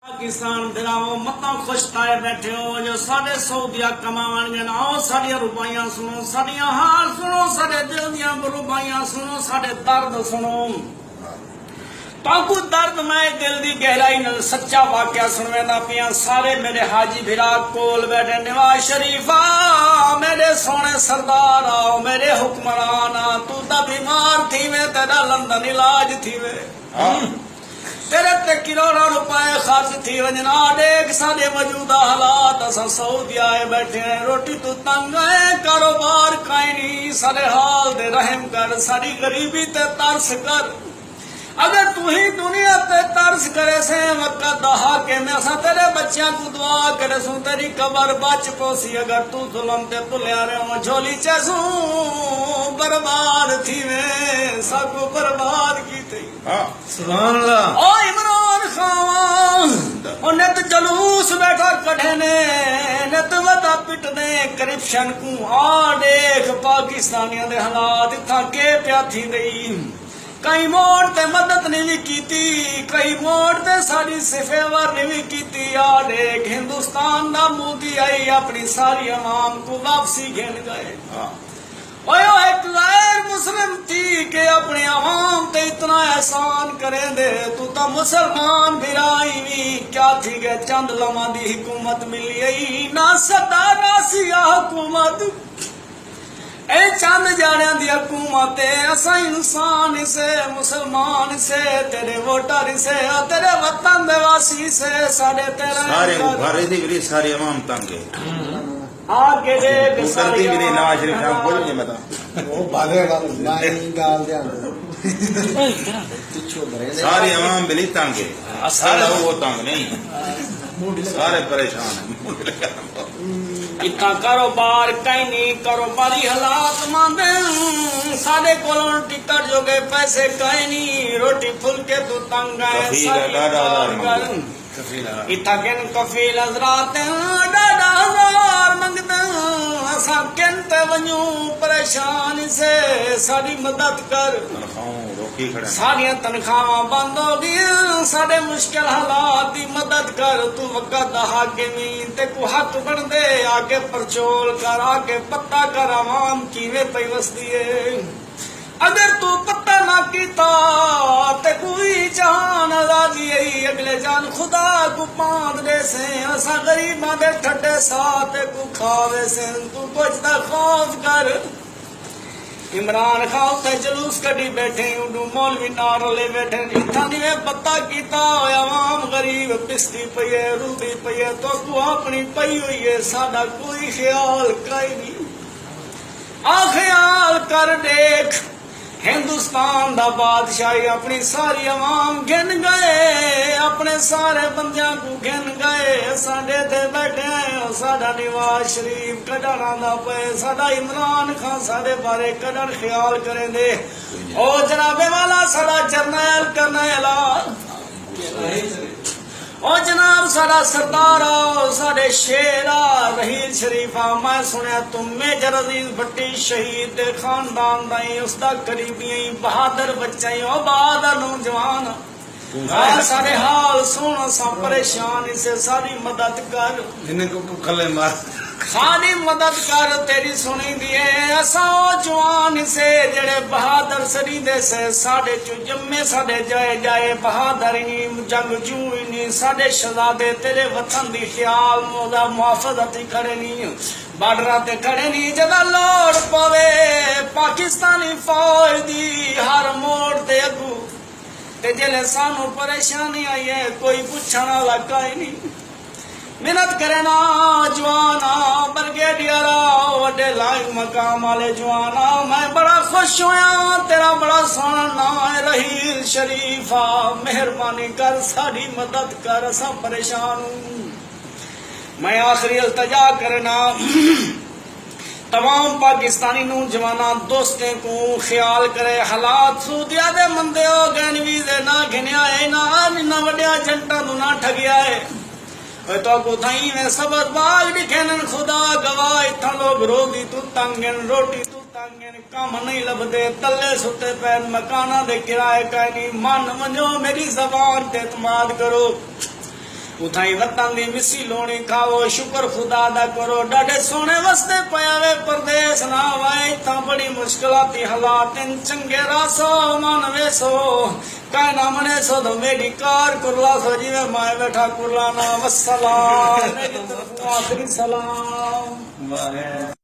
पाकिस्तान दिलाओ मत खुश ताए बैठे हो जो साढ़े सऊदिया कमावणगे ना आओ साड़िया रुबाइयां सुनो साड़िया हाल सुनो साढ़े दिल दियां रुबाइयां सुनो साढ़े दर्द सुनो ताकू दर्द मैं दिल दी गहराई न सच्चा वाकया सुनवेंदा पिया सारे मेरे हाजी भिरा कोल बैठे नवाज शरीफा मेरे सोने सरदार आओ मेरे हुक्मरान तू तो बीमार थी वे तेरा लंदन इलाज थी वे तेरे ते करोड़ों रुपए खर्च थी वजना देख सारे मौजूदा हालात असा सऊदी आए बैठे हैं रोटी तू तंग है कारोबार काई नहीं सारे हाल दे रहम कर सारी गरीबी ते तरस कर अगर तू ही दुनिया पे तरस करे से वक्त दहा के मैं असा तेरे बच्चियां को दुआ करे सू तेरी कबर बच पोसी अगर तू जुल्म ते तुलिया रहो झोली चसू बर्बाद थी वे सब बर्बाद की थी सुभान अल्लाह ओ इमरान खान उन्हें तो जलूस बैठा कढ़े ने नित वदा पिटने करप्शन को आ देख पाकिस्तानियों दे हालात इथा के प्या थी गई कई मोड़ ते मदद नहीं भी कीती कई मोड़ ते सारी सिफेवर नहीं भी कीती आ देख हिंदुस्तान ना मोदी आई अपनी सारी अवाम को वापसी घेन गए ओयो एक गैर मुस्लिम थी के अपने अवाम ते इतना एहसान करे दे तू तो मुसलमान भिराई भी क्या थी गए चंद लमा दी हुकूमत मिली आई ना सदा ना सिया हुकूमत ए चंद जाने दी हुकूमत असा इंसान से मुसलमान से तेरे वोटर से तेरे वतन दे वासी से सारे तेरे सारे घरे दी मेरी सारी अवाम तंग है आगे देख सारी मेरी नवाज शरीफ साहब बोल नहीं बता वो बाधेगा नहीं गाल दे सारी अवाम बिली तंग है सारा वो तंग नहीं सारे परेशान है इतना कारोबार कहीं नहीं कारोबारी हालात मांदे साढ़े को टिकट जो गए पैसे कहीं नहीं रोटी फुलके तो तंग है इतना किन कफील हजरात डाडा हजार मंगते असा किन ते वञू परेशान से साड़ी मदद कर सारिया तनख्वाह बंद हो गई साढ़े मुश्किल हालात की मदद कर तू वक़्त हाकिमी ते को हक बन दे आगे परचोल कर आगे पत्ता कर आवाम कीवे पई वसदी है अगर तू पत्ता ना कीता ते कोई जहान आजादी आई अगले जान खुदा को पांद दे से असा गरीबां दे ठड्डे साथ को खावे से तू कुछ दा खौफ कर इमरान खान ते जुलूस कड़ी बैठे उडू मौलवी नारे बैठे इथा नी पत्ता कीता आवाम गरीब पिसती पई है रूदी पई है तो तू अपनी पई हुई है साडा कोई ख्याल काई नहीं आ ख्याल कर देख हिंदुस्तान दा बादशाही अपनी सारी अवाम गिन गए अपने सारे बंदियां को गिन गए साडे ते बैठे साडा नवाज शरीफ कढ़ना दा पे साडा इमरान खान साडे बारे कढ़न ख्याल करे दे ओ जनाबे वाला साडा जरनैल करनैल ओ जनाब साडा सरदार साडे शेरा रहील शरीफा मैं सुनिया तुम मेजर अजीज भट्टी शहीद दे खानदान दाई उसदा करीबी बहादुर बच्चा ओ बहादुर नौजवान सारे हाल सुन सा परेशान से सारी मदद कर इन्हें को खले मार सारी मदद कर तेरी सुनी दिए असा जवान से जड़े बहादुर सरीदे से साढ़े चो जम्मे साढ़े जाए जाए बहादुर जंग जूई नहीं साढ़े शहजादे तेरे वतन दी ख्याल मोदा मुहाफजत खड़े नहीं बार्डर ते खड़े नहीं जदा लोड़ पवे पाकिस्तानी फौज दी हर मोड़ ते अगू ते जिले सानू परेशानी आई है कोई पूछण वाला काई नहीं मेहनत करे ना जवाना ब्रिगेडियर वड्डे लाइक मकाम वाले जवाना मैं बड़ा खुश होया तेरा बड़ा सोहना नाम है रहील शरीफा मेहरबानी कर साड़ी मदद कर असा परेशान हूं मैं आखिरी इल्तिजा करना तमाम पाकिस्तानी नौजवाना दोस्तें को ख्याल करे हालात सूदिया दे मंदे हो गए वीजे ना घिनिया है ना वड्या एजेंटा ना ठगिया है तो को थई में सबद बाग दिखेन खुदा गवाह इथा लोग रोदी तू तंगन रोटी तू तंगन काम नहीं लभदे तले सुते पैन मकाना दे किराए का नहीं मन मनो मेरी जबान ते इत्माद करो उठाई वतन दी मिसी लोणी खाओ शुक्र खुदा दा करो डाढे सोने वसते पया वे परदेस ना वाए इत्थां बड़ी मुश्किलाती हालात इन चंगे रासो मन वेसो काई ना मने सो तो मेरी कार कुरला सो जिवे माए बैठा कुरला ना वस्सलाम मेरी तरफ आखिरी सलाम।